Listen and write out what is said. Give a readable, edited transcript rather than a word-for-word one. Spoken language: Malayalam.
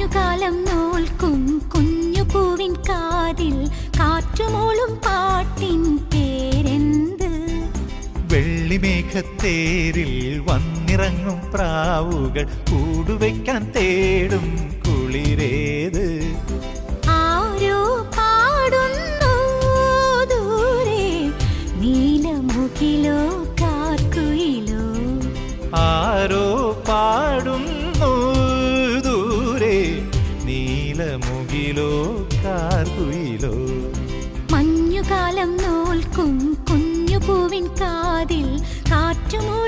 മഞ്ഞുകാലം നോൽക്കും കുഞ്ഞു പൂവിൻ കാതിൽ കാറ്റുമൂളും പാട്ടിൻ പേരെന്ത്? വെള്ളിമേഘത്തേരിൽ വന്നിറങ്ങും പ്രാവുകൾ കൂടുവയ്ക്കാൻ തേടും കുളിരേത്? ആരോ പാടുന്നു ദൂരെ, നീലമുകിലോ കാർക്കുയിലോ? ആരോ പാടുന്നു ദൂരെ, നീലമുകിലോ കാർക്കുയിലോ? മഞ്ഞുകാലം നോൽക്കും കുഞ്ഞു പൂവിൻ കാതിൽ കാറ്റുമൂളും